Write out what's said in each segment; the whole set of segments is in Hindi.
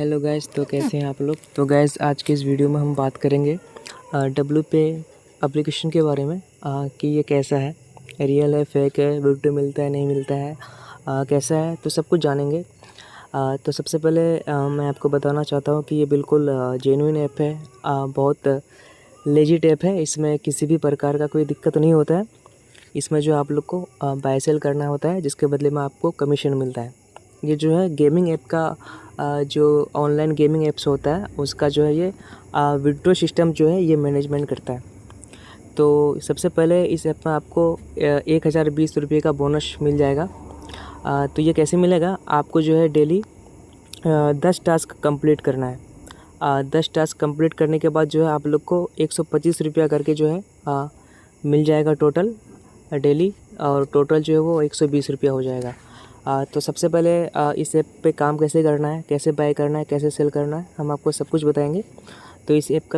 हेलो गैस, तो कैसे हैं आप लोग। तो गैस, आज के इस वीडियो में हम बात करेंगे डब्लू पे एप्लीकेशन के बारे में कि ये कैसा है, रियल है, फेक है, वीडियो मिलता है, नहीं मिलता है, कैसा है, तो सब कुछ जानेंगे। तो सबसे पहले मैं आपको बताना चाहता हूँ कि ये बिल्कुल जेन्युइन ऐप है, बहुत लेजिट ऐप है। इसमें किसी भी प्रकार का कोई दिक्कत नहीं होता है। इसमें जो आप लोग को बाय सेल करना होता है, जिसके बदले में आपको कमीशन मिलता है। ये जो है गेमिंग ऐप का जो ऑनलाइन गेमिंग ऐप्स होता है उसका जो है ये विड्रॉ सिस्टम जो है ये मैनेजमेंट करता है। तो सबसे पहले इस ऐप में आपको 1020 रुपये का बोनस मिल जाएगा। तो ये कैसे मिलेगा, आपको जो है डेली 10 टास्क कंप्लीट करना है। 10 टास्क कंप्लीट करने के बाद जो है आप लोग को 125 रुपया करके जो है मिल जाएगा टोटल डेली, और टोटल जो है वो 120 रुपया हो जाएगा। तो सबसे पहले इस ऐप पे काम कैसे करना है, कैसे बाय करना है, कैसे सेल करना है, हम आपको सब कुछ बताएंगे। तो इस ऐप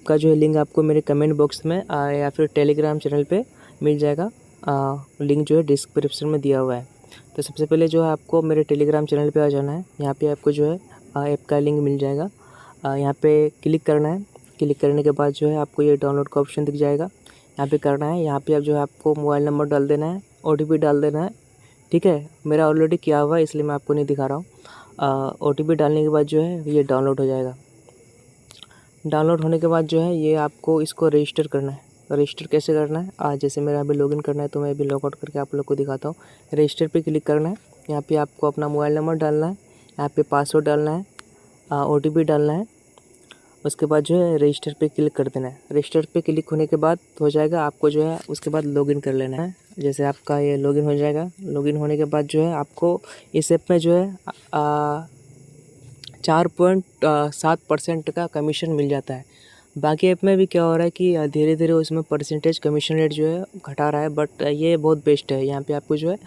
का जो है लिंक आपको मेरे कमेंट बॉक्स में या फिर टेलीग्राम चैनल पे मिल जाएगा। लिंक जो है डिस्क्रिप्शन में दिया हुआ है। तो सबसे पहले जो है आपको मेरे टेलीग्राम चैनल पे आ जाना है। यहाँ पे आपको जो है ऐप का लिंक मिल जाएगा। यहाँ पे क्लिक करना है। क्लिक करने के बाद जो है आपको ये डाउनलोड का ऑप्शन दिख जाएगा, यहाँ पे करना है। यहाँ पे आप जो है आपको मोबाइल नंबर डाल देना है, OTP डाल देना है। ठीक है, मेरा ऑलरेडी किया हुआ है इसलिए मैं आपको नहीं दिखा रहा हूँ। OTP डालने के बाद जो है ये डाउनलोड हो जाएगा। डाउनलोड होने के बाद जो है ये आपको इसको रजिस्टर करना है। रजिस्टर कैसे करना है, जैसे मेरा अभी लॉगिन करना है तो मैं अभी लॉगआउट करके आप लोग को दिखाता हूँ। रजिस्टर पे क्लिक करना है। यहाँ पे आपको अपना मोबाइल नंबर डालना है, यहाँ पे पासवर्ड डालना है, OTP डालना है। उसके बाद जो है रजिस्टर पे क्लिक कर देना है। रजिस्टर पे क्लिक होने के बाद हो जाएगा, आपको जो है उसके बाद लॉगिन कर लेना है। जैसे आपका ये लॉगिन हो जाएगा, लॉगिन होने के बाद जो है आपको इस ऐप में जो है 4.7% का कमीशन मिल जाता है। बाकी ऐप में भी क्या हो रहा है कि धीरे धीरे उसमें परसेंटेज कमीशन रेट जो है घटा रहा है, बट ये बहुत बेस्ट है। यहाँ पे आपको जो है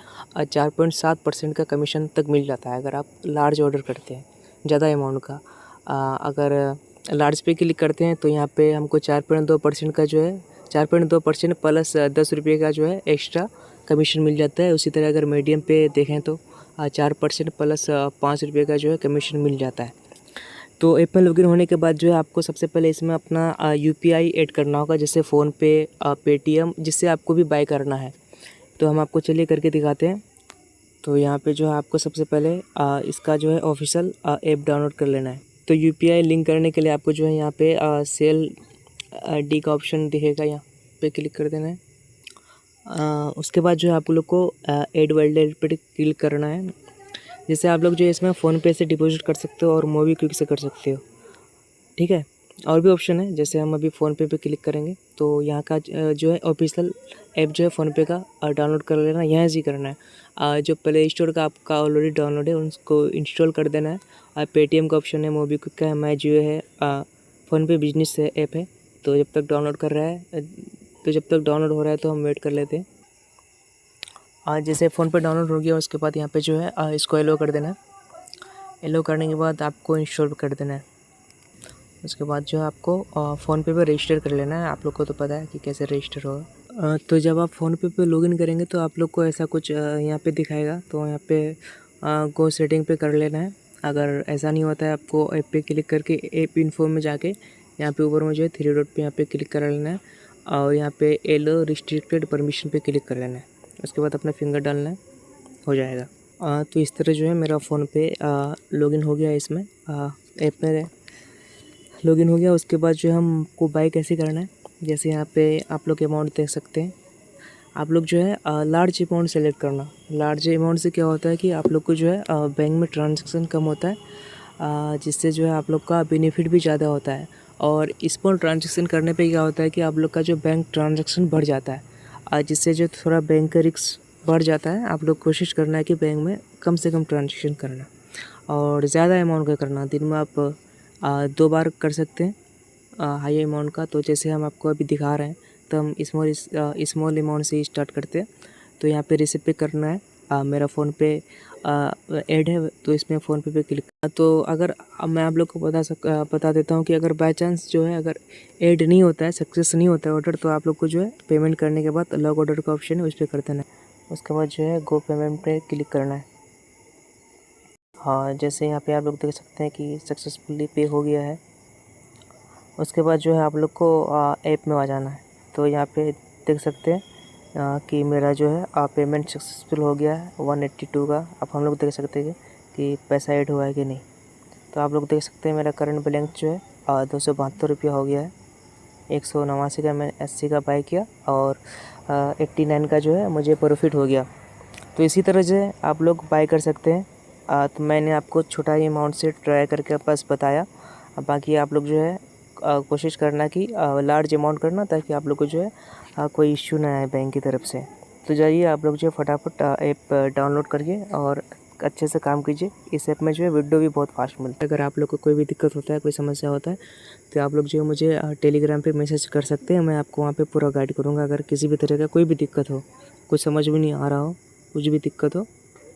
4.7% का कमीशन तक मिल जाता है अगर आप लार्ज ऑर्डर करते हैं, ज़्यादा अमाउंट का। अगर लार्ज पे क्लिक करते हैं तो यहाँ पे हमको 4.2% का जो है 4.2% प्लस 10 रुपये का जो है एक्स्ट्रा कमीशन मिल जाता है। उसी तरह अगर मीडियम पे देखें तो 4% प्लस 5 रुपये का जो है कमीशन मिल जाता है। तो ऐप में लॉगिन होने के बाद जो है आपको सबसे पहले इसमें अपना UPI ऐड करना होगा, जैसे फ़ोनपे, पेटीएम, जिससे आपको भी बाय करना है। तो हम आपको चलिए करके दिखाते हैं। तो यहाँ पे जो है आपको सबसे पहले इसका जो है ऑफिशियल ऐप डाउनलोड कर लेना है। तो UPI लिंक करने के लिए आपको जो है यहाँ पे सेल डी का ऑप्शन दिखेगा, यहाँ पे क्लिक कर देना है। उसके बाद जो है आप लोग को ऐड वॉलेट पे क्लिक करना है। जैसे आप लोग जो है इसमें फ़ोनपे से डिपॉजिट कर सकते हो और मोबीक्विक से कर सकते हो। ठीक है, और भी ऑप्शन है। जैसे हम अभी फ़ोनपे पे क्लिक करेंगे तो यहाँ का जो है ऑफिशियल ऐप जो है फ़ोनपे का डाउनलोड कर लेना, यहाँ से ही करना है। जो प्ले स्टोर का आपका ऑलरेडी डाउनलोड है उसको इंस्टॉल कर देना है। पेटीएम का ऑप्शन है, मोबीक्विक का है, माई जियो है, फ़ोनपे बिजनेस ऐप है। तो जब तक डाउनलोड कर रहा है तो जब तक डाउनलोड हो रहा है तो हम वेट कर लेते हैं। जैसे फ़ोन पे डाउनलोड हो गया उसके बाद यहाँ पे जो है इसको एलो कर देना है। एलो करने के बाद आपको इंस्टॉल कर देना है। उसके बाद जो है आपको फ़ोनपे पे रजिस्टर कर लेना है। आप लोग को तो पता है कि कैसे रजिस्टर होगा। तो जब आप फ़ोनपे पे लॉगिन करेंगे तो आप लोग को ऐसा कुछ यहाँ पे दिखाएगा। तो यहाँ पे गो सेटिंग पे कर लेना है। अगर ऐसा नहीं होता है आपको ऐप पे क्लिक करके ऐप इन्फो में जाके यहाँ पे ऊपर में जो है 3 डॉट पे यहाँ पे क्लिक कर लेना है और यहाँ पे एलो रिस्ट्रिक्टेड परमिशन पे क्लिक कर लेना है। उसके बाद अपना फिंगर डालना है, हो जाएगा। तो इस तरह जो है मेरा फ़ोन पे लॉगिन हो गया है। इसमें ऐप में लॉगिन हो गया। उसके बाद जो है हमको बाय कैसे करना है, जैसे यहाँ पे आप लोग अमाउंट देख सकते हैं। आप लोग जो है लार्ज अमाउंट सेलेक्ट करना। लार्ज अमाउंट से क्या होता है कि आप लोग को जो है बैंक में ट्रांजैक्शन कम होता है, जिससे जो है आप लोग का बेनिफिट भी ज़्यादा होता है। और स्मॉल ट्रांजैक्शन करने पे क्या होता है कि आप लोग का जो बैंक ट्रांजैक्शन बढ़ जाता है, जिससे जो थोड़ा बैंक का रिस्क बढ़ जाता है। आप लोग कोशिश करना है कि बैंक में कम से कम ट्रांजैक्शन करना और ज़्यादा अमाउंट का करना। दिन में आप 2 बार कर सकते हैं हाई अमाउंट का। तो जैसे हम आपको अभी दिखा रहे हैं तो हम स्मॉल अमाउंट से ही स्टार्ट करते हैं। तो यहाँ पे रिसिप्ट पे करना है। मेरा फ़ोन पे ऐड है तो इसमें फ़ोनपे पे क्लिक। तो अगर मैं आप लोग को बता देता हूँ कि अगर बाय चांस जो है अगर ऐड नहीं होता है, सक्सेस नहीं होता है ऑर्डर, तो आप लोग को जो है पेमेंट करने के बाद लॉग ऑर्डर का ऑप्शन है उस पर कर देना है। उसके बाद जो है गो पेमेंट पे क्लिक करना है। हाँ, जैसे यहाँ पे आप लोग देख सकते हैं कि सक्सेसफुली पे हो गया है। उसके बाद जो है आप लोग को ऐप में आ जाना है। तो यहाँ पे देख सकते हैं कि मेरा जो है पेमेंट सक्सेसफुल हो गया है 182 का। अब हम लोग देख सकते हैं कि पैसा ऐड हुआ है कि नहीं। तो आप लोग देख सकते हैं मेरा करंट बैलेंस जो है 272 रुपया हो गया है। 189 का मैंने 80 का बाय किया और 89 का जो है मुझे प्रॉफिट हो गया। तो इसी तरह से आप लोग बाय कर सकते हैं। तो मैंने आपको छोटा ही अमाउंट से ट्राई करके बस बताया। बाकी आप लोग जो है कोशिश करना कि लार्ज अमाउंट करना, ताकि आप लोग को जो है कोई इश्यू ना आए बैंक की तरफ से। तो जाइए आप लोग जो है फटाफट ऐप डाउनलोड करिए और अच्छे से काम कीजिए। इस ऐप में जो है वीडियो भी बहुत फास्ट मिलता है। अगर आप लोग को कोई भी दिक्कत होता है, कोई समस्या होता है, तो आप लोग जो है मुझे टेलीग्राम पे मैसेज कर सकते हैं। मैं आपको वहाँ पे पूरा गाइड करूँगा। अगर किसी भी तरह का कोई भी दिक्कत हो, कुछ समझ में नहीं आ रहा हो, कुछ भी दिक्कत हो,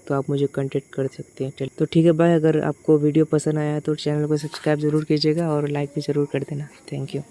तो आप मुझे कांटेक्ट कर सकते हैं। तो ठीक है भाई, अगर आपको वीडियो पसंद आया है तो चैनल को सब्सक्राइब ज़रूर कीजिएगा और लाइक भी ज़रूर कर देना। Thank you.